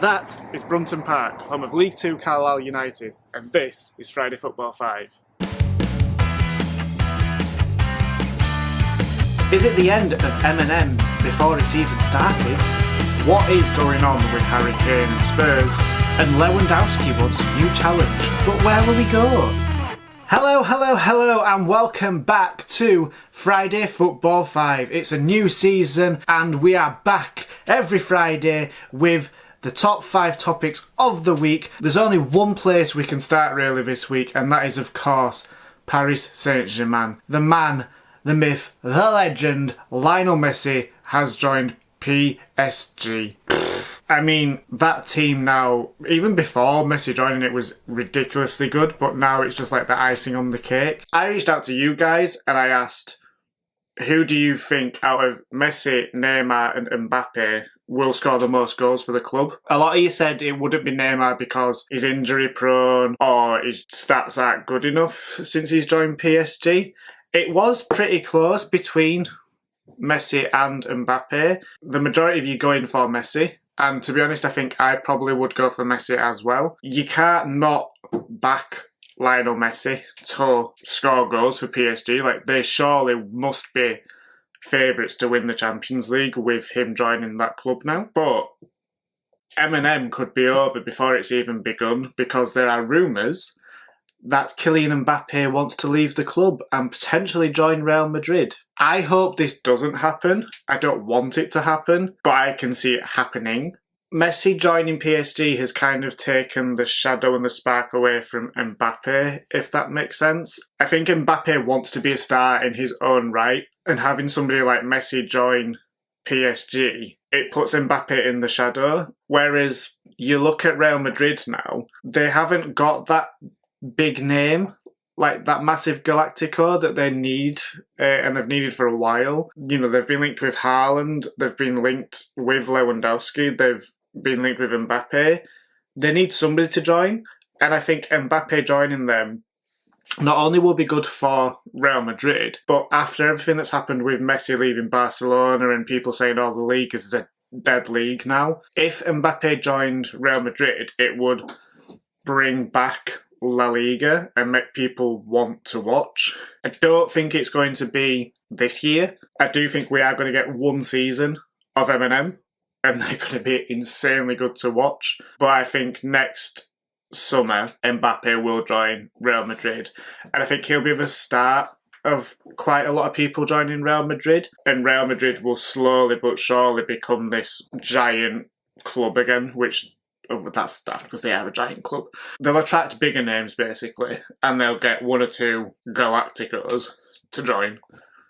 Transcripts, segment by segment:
That is Brunton Park, home of League Two Carlisle United, and this is Friday Football 5. Is it the end of MNM before it's even started? What is going on with Harry Kane and Spurs? And Lewandowski wants a new challenge, but where will he go? Hello, and welcome back to Friday Football 5. It's a new season, and we are back every Friday with the top 5 topics of the week. There's only one place we can start really this week, and that is, of course, Paris Saint-Germain. The man, the myth, the legend, Lionel Messi has joined PSG. I mean, that team now, even before Messi joining it, was ridiculously good, but now it's just like the icing on the cake. I reached out to you guys and I asked, who do you think out of Messi, Neymar and Mbappe will score the most goals for the club? A lot of you said it wouldn't be Neymar because he's injury prone or his stats aren't good enough since he's joined PSG. It was pretty close between Messi and Mbappe. The majority of you going for Messi. And to be honest, I think I probably would go for Messi as well. You can't not back Lionel Messi to score goals for PSG. Like, they surely must be favourites to win the Champions League with him joining that club now. But MNM could be over before it's even begun because there are rumours that Kylian Mbappe wants to leave the club and potentially join Real Madrid. I hope this doesn't happen. I don't want it to happen, but I can see it happening. Messi joining PSG has kind of taken the shadow and the spark away from Mbappe, if that makes sense. I think Mbappe wants to be a star in his own right, and having somebody like Messi join PSG, it puts Mbappe in the shadow. Whereas you look at Real Madrid now, they haven't got that big name, like that massive Galactico that they need, and they've needed for a while. You know, they've been linked with Haaland, they've been linked with Lewandowski, they've been linked with Mbappe. They need somebody to join, and I think Mbappe joining them not only will be good for Real Madrid, but after everything that's happened with Messi leaving Barcelona and people saying, oh, the league is a dead league now, if Mbappe joined Real Madrid, it would bring back La Liga and make people want to watch. I don't think it's going to be this year. I do think we are going to get one season of MNM and they're going to be insanely good to watch. But I think next summer Mbappe will join Real Madrid, and I think he'll be the start of quite a lot of people joining Real Madrid, and Real Madrid will slowly but surely become this giant club again, which that's daft because they are a giant club. They'll attract bigger names basically, and they'll get one or two Galacticos to join.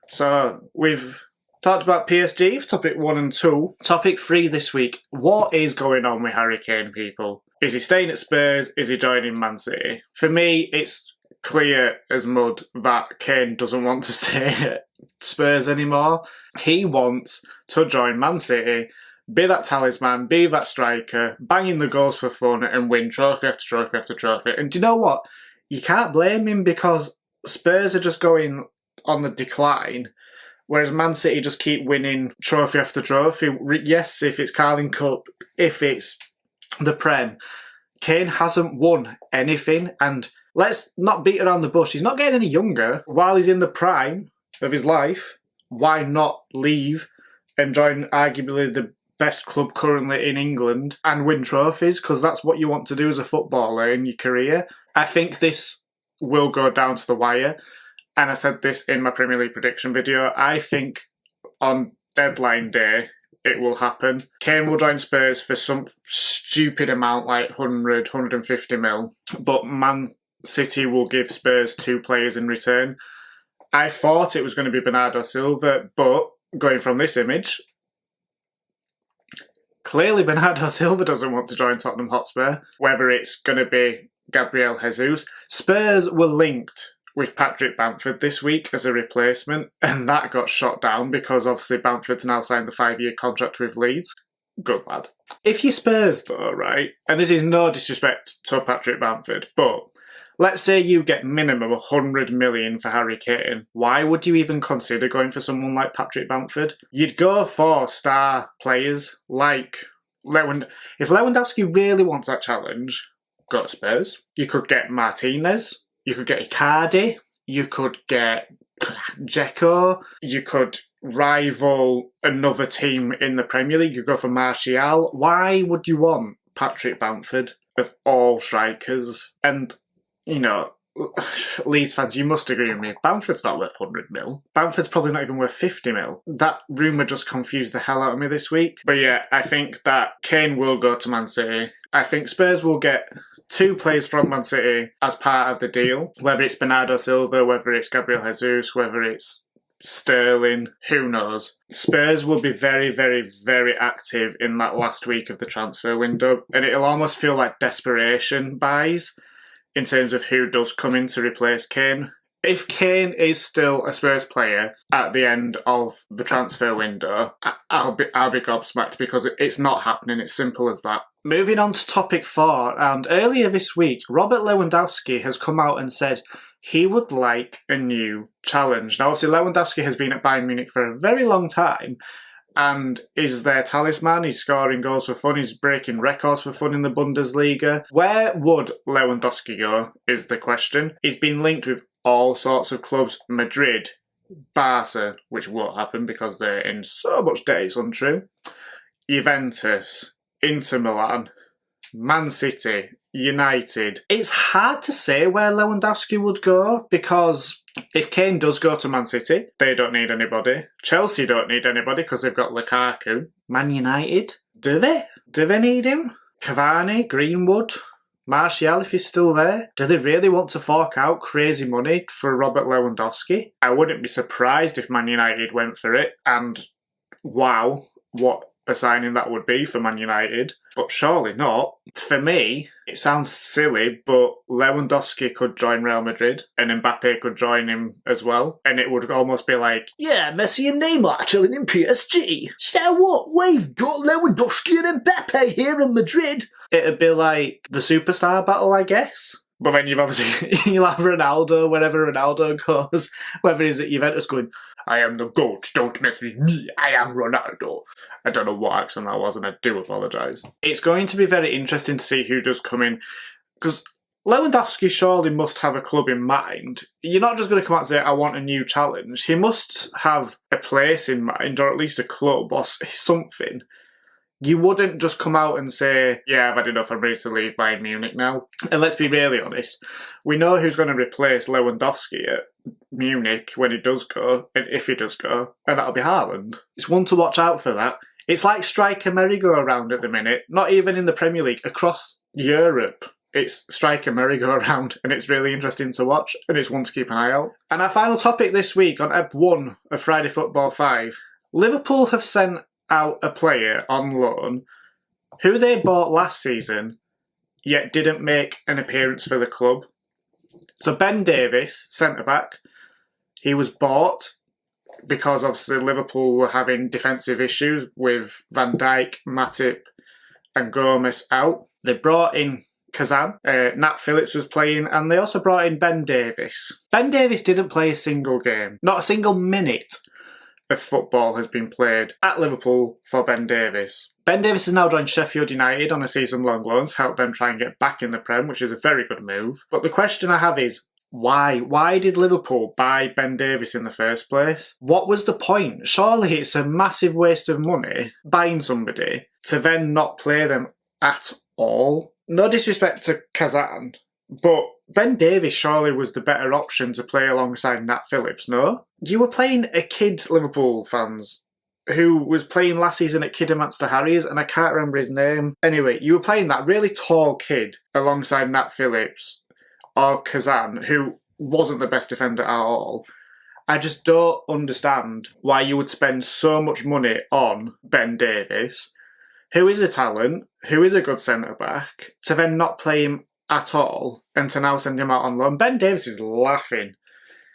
So we've talked about PSG, topic 1 and 2. Topic 3 this week. What is going on with Harry Kane, people? Is he staying at Spurs? Is he joining Man City? For me, it's clear as mud that Kane doesn't want to stay at Spurs anymore. He wants to join Man City, be that talisman, be that striker, banging the goals for fun and win trophy after trophy after trophy. And do you know what? You can't blame him because Spurs are just going on the decline, whereas Man City just keep winning trophy after trophy. Yes, if it's Carling Cup, if it's the Prem, Kane hasn't won anything. And let's not beat around the bush. He's not getting any younger. While he's in the prime of his life, why not leave and join arguably the best club currently in England and win trophies, because that's what you want to do as a footballer in your career. I think this will go down to the wire, and I said this in my Premier League prediction video. I think on deadline day it will happen. Kane will join Spurs for some stupid amount like 100, 150 mil, but Man City will give Spurs 2 players in return. I thought it was going to be Bernardo Silva, but going from this image, clearly Bernardo Silva doesn't want to join Tottenham Hotspur, whether it's going to be Gabriel Jesus. Spurs were linked with Patrick Bamford this week as a replacement, and that got shot down because obviously Bamford's now signed the 5-year contract with Leeds. Good lad. If you're Spurs though, right, and this is no disrespect to Patrick Bamford, but let's say you get minimum 100 million for Harry Kane, why would you even consider going for someone like Patrick Bamford? You'd go for star players like If Lewandowski really wants that challenge, go to Spurs. You could get Martinez. You could get Icardi. You could get Dzeko. You could rival another team in the Premier League. You go for Martial. Why would you want Patrick Bamford of all strikers? And, you know, Leeds fans, you must agree with me. Bamford's not worth 100 mil. Bamford's probably not even worth 50 mil. That rumour just confused the hell out of me this week. But yeah, I think that Kane will go to Man City. I think Spurs will get 2 players from Man City as part of the deal. Whether it's Bernardo Silva, whether it's Gabriel Jesus, whether it's Sterling, who knows. Spurs will be very, very, very active in that last week of the transfer window. And it'll almost feel like desperation buys in terms of who does come in to replace Kane. If Kane is still a Spurs player at the end of the transfer window, I'll be gobsmacked because it's not happening. It's simple as that. Moving on to topic 4, and earlier this week, Robert Lewandowski has come out and said he would like a new challenge. Now, obviously, Lewandowski has been at Bayern Munich for a very long time, and is their talisman. He's scoring goals for fun. He's breaking records for fun in the Bundesliga. Where would Lewandowski go, is the question. He's been linked with all sorts of clubs. Madrid, Barca, which won't happen because they're in so much debt it's untrue. Juventus, Inter Milan, Man City, United. It's hard to say where Lewandowski would go because if Kane does go to Man City, they don't need anybody. Chelsea don't need anybody because they've got Lukaku. Man United, do they? Do they need him? Cavani, Greenwood, Martial if he's still there. Do they really want to fork out crazy money for Robert Lewandowski? I wouldn't be surprised if Man United went for it, and wow, what a signing that would be for Man United, but surely not. For me, it sounds silly, but Lewandowski could join Real Madrid and Mbappe could join him as well, and it would almost be like, yeah, Messi and Neymar chilling in PSG. So what? We've got Lewandowski and Mbappe here in Madrid. It'd be like the superstar battle, I guess. But then you'll have Ronaldo wherever Ronaldo goes, whether he's at Juventus going, I am the GOAT, don't mess with me, I am Ronaldo. I don't know what accent that was and I do apologise. It's going to be very interesting to see who does come in, because Lewandowski surely must have a club in mind. You're not just going to come out and say, I want a new challenge. He must have a place in mind, or at least a club or something. You wouldn't just come out and say, yeah, I've had enough, I'm ready to leave Bayern Munich now. And let's be really honest, we know who's going to replace Lewandowski at Munich when he does go, and if he does go, and that'll be Haaland. It's one to watch out for that. It's like striker merry-go-round at the minute, not even in the Premier League, across Europe. It's striker merry-go-round, and it's really interesting to watch, and it's one to keep an eye out. And our final topic this week on Ep1 of Friday Football 5, Liverpool have sent out a player on loan who they bought last season yet didn't make an appearance for the club. So Ben Davies, centre-back, he was bought because obviously Liverpool were having defensive issues with Van Dijk, Matip and Gomez out. They brought in Kazan, Nat Phillips was playing, and they also brought in Ben Davies. Ben Davies didn't play a single game, not a single minute of football has been played at Liverpool for Ben Davies. Ben Davies has now joined Sheffield United on a season-long loan to help them try and get back in the Prem, which is a very good move. But the question I have is, why? Why did Liverpool buy Ben Davies in the first place? What was the point? Surely it's a massive waste of money buying somebody to then not play them at all. No disrespect to Kazan, but Ben Davies surely was the better option to play alongside Nat Phillips, no? You were playing a kid, Liverpool fans, who was playing last season at Kidderminster Harriers, and I can't remember his name. Anyway, you were playing that really tall kid alongside Nat Phillips or Kazan, who wasn't the best defender at all. I just don't understand why you would spend so much money on Ben Davies, who is a talent, who is a good centre-back, to then not play him at all, and to now send him out on loan. Ben Davies is laughing,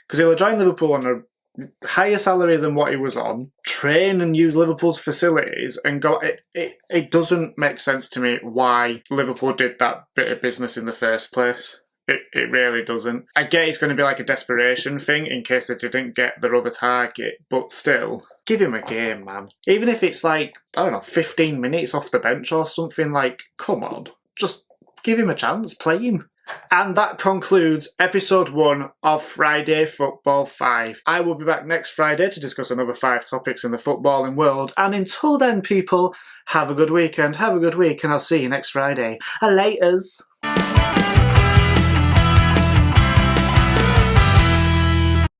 because he'll join Liverpool on a higher salary than what he was on, train and use Liverpool's facilities, and go. It doesn't make sense to me why Liverpool did that bit of business in the first place. It really doesn't. I get it's going to be like a desperation thing in case they didn't get their other target, but still, give him a game, man. Even if it's like, I don't know, 15 minutes off the bench or something, like, come on. Just give him a chance, play him. And that concludes episode 1 of Friday Football 5. I will be back next Friday to discuss another 5 topics in the footballing world. And until then, people, have a good weekend, have a good week, and I'll see you next Friday. Laters.